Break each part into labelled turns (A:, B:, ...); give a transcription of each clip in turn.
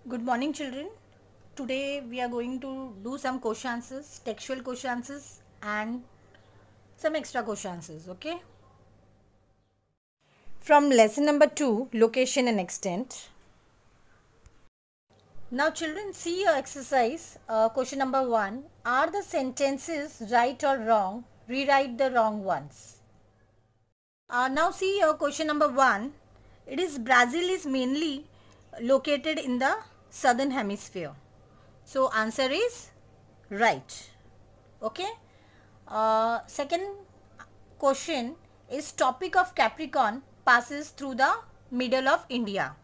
A: Good morning, children. Today we are going to do some question answers, textual question answers, and some extra question answers. Okay. From lesson number 2, location and extent. Now, children, see your exercise. Question number 1. Are the sentences right or wrong? Rewrite the wrong ones. Now, see your question number 1. It is Brazil is mainly located in the southern hemisphere. So answer is right. Okay. Second question is Tropic of Capricorn passes through the middle of India.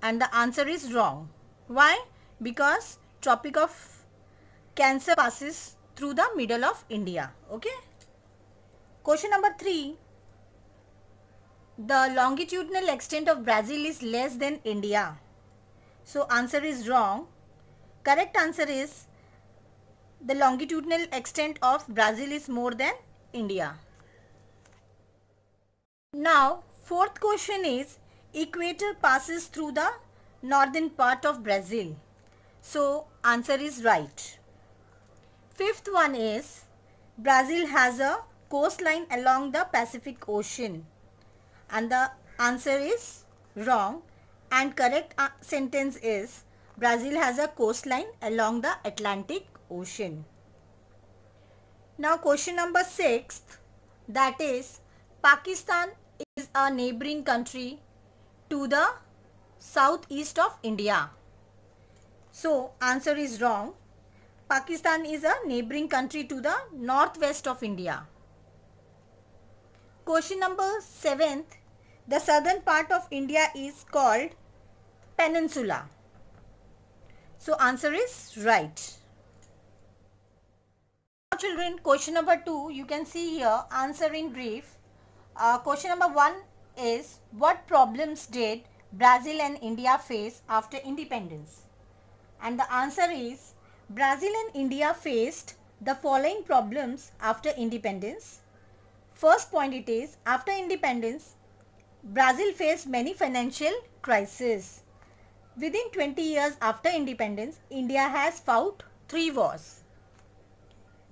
A: And the answer is wrong. Why? Because Tropic of Cancer passes through the middle of India. Okay. Question number 3. The longitudinal extent of Brazil is less than India. So answer is wrong. Correct answer is the longitudinal extent of Brazil is more than India. Now, fourth question is equator passes through the northern part of Brazil. So answer is right. Fifth one is Brazil has a coastline along the Pacific Ocean. And the answer is wrong. And correct sentence is Brazil has a coastline along the Atlantic Ocean. Now question number 6, that is Pakistan is a neighboring country to the southeast of India. So answer is wrong. Pakistan is a neighboring country to the northwest of India. Question number 7th, the southern part of India is called peninsula. So answer is right. Now children, question number 2, you can see here answer in brief. Question number 1 is what problems did Brazil and India face after independence? And the answer is Brazil and India faced the following problems after independence. First point it is, after independence, Brazil faced many financial crises. Within 20 years after independence, India has fought 3 wars.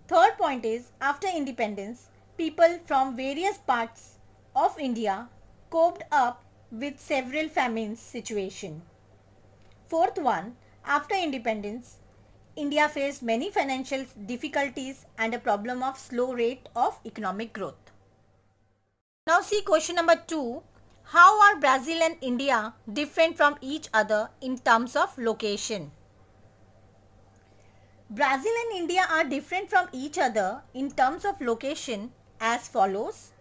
A: Third point is, after independence, people from various parts of India coped up with several famine situations. Fourth one, after independence, India faced many financial difficulties and a problem of slow rate of economic growth. Now see question number 2. How are Brazil and India different from each other in terms of location? Brazil and India are different from each other in terms of location as follows.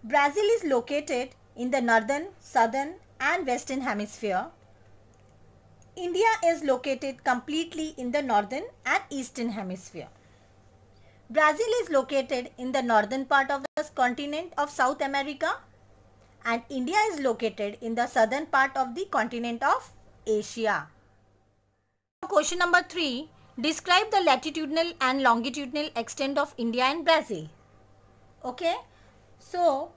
A: Brazil is located in the northern, southern and western hemisphere. India is located completely in the northern and eastern hemisphere. Brazil is located in the northern part of the continent of South America and India is located in the southern part of the continent of Asia. Question number 3. Describe the latitudinal and longitudinal extent of India and Brazil. Okay. So,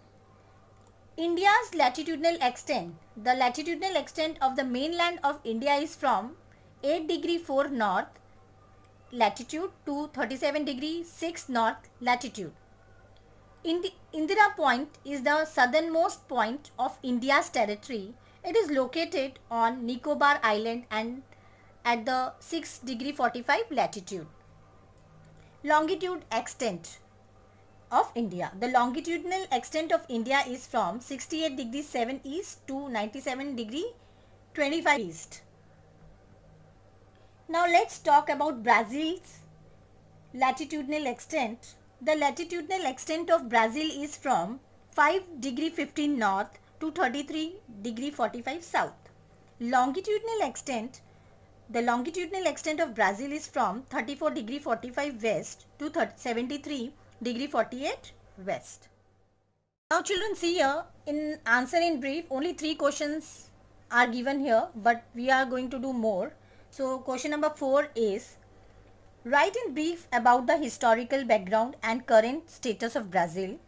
A: India's latitudinal extent. The latitudinal extent of the mainland of India is from 8 degree 4 north latitude to 37 degree 6 north latitude. Indira Point is the southernmost point of India's territory. It is located on Nicobar Island and at the 6 degree 45 latitude. Longitude extent of India. The longitudinal extent of India is from 68 degree 7 east to 97 degree 25 east. Now let's talk about Brazil's latitudinal extent. The latitudinal extent of Brazil is from 5 degree 15 north to 33 degree 45 south. Longitudinal extent. The longitudinal extent of Brazil is from 34 degree 45 west to 73 degree 48 west. Now children, see here in answer in brief only 3 questions are given here, but we are going to do more. So question number 4 is write in brief about the historical background and current status of Brazil.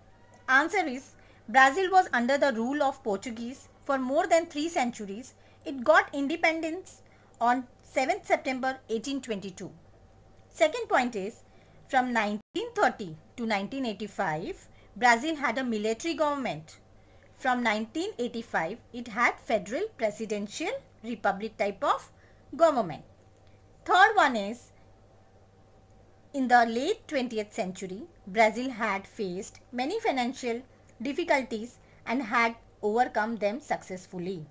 A: Answer is Brazil was under the rule of Portuguese for more than 3 centuries. It got independence on 7th September 1822. Second point is, from 1930 to 1985, Brazil had a military government. From 1985, it had federal presidential republic type of government. Third one is, in the late 20th century, Brazil had faced many financial difficulties and had overcome them successfully.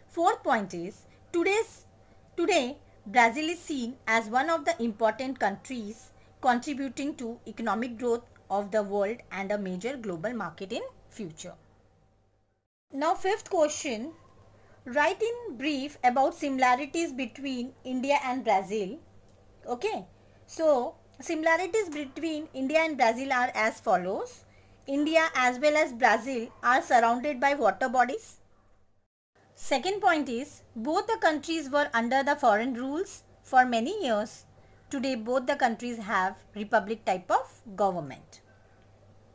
A: Fourth point is, today Brazil is seen as one of the important countries contributing to economic growth of the world and a major global market in future. Now fifth question, write in brief about similarities between India and Brazil. Okay, so similarities between India and Brazil are as follows. India as well as Brazil are surrounded by water bodies. Second point is, both the countries were under the foreign rules for many years. Today both the countries have republic type of government.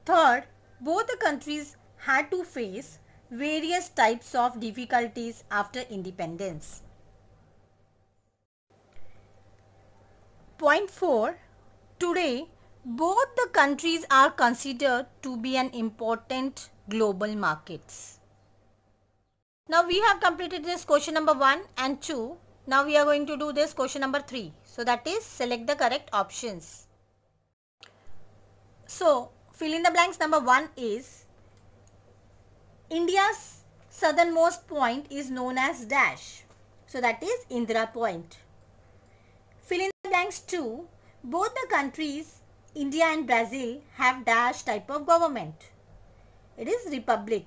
A: Third, both the countries had to face various types of difficulties after independence. Point 4. Today, both the countries are considered to be an important global markets. Now we have completed this question number 1 and 2. Now we are going to do this question number 3. So that is, select the correct options. So fill in the blanks. Number 1 is, India's southernmost point is known as dash. So that is Indira Point. Fill in the blanks 2. Both the countries, India and Brazil, have dash type of government. It is republic.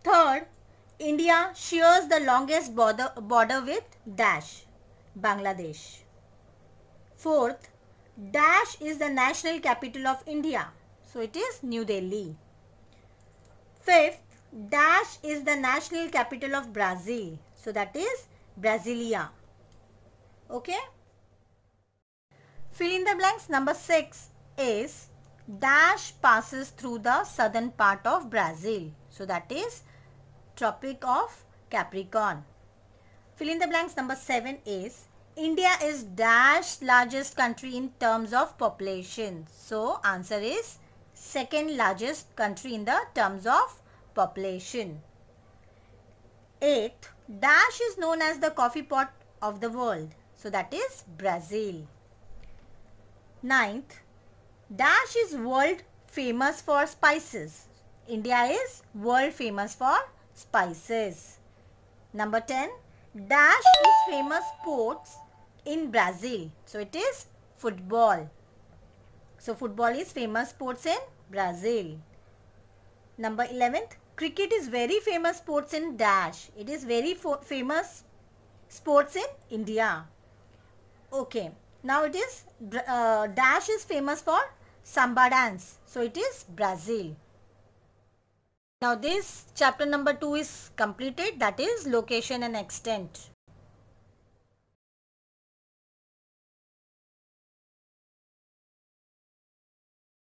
A: Third, India shares the longest border with dash, Bangladesh. Fourth, dash is the national capital of India. So it is New Delhi. Fifth, dash is the national capital of Brazil. So that is Brasilia. Okay. Fill in the blanks. Number 6 is, dash passes through the southern part of Brazil. So that is Tropic of Capricorn. Fill in the blanks. Number 7 is, India is dash largest country in terms of population. So answer is second largest country in the terms of population. 8th, dash is known as the coffee pot of the world. So that is Brazil. 9th, dash is world famous for spices. India is world famous for spices. Number 10, dash is famous sports in Brazil. So it is football. So football is famous sports in Brazil. Number 11th, cricket is very famous sports in dash. It is very famous sports in India. Okay. Now it is dash is famous for samba dance. So it is Brazil. Now this chapter number 2 is completed, that is location and extent.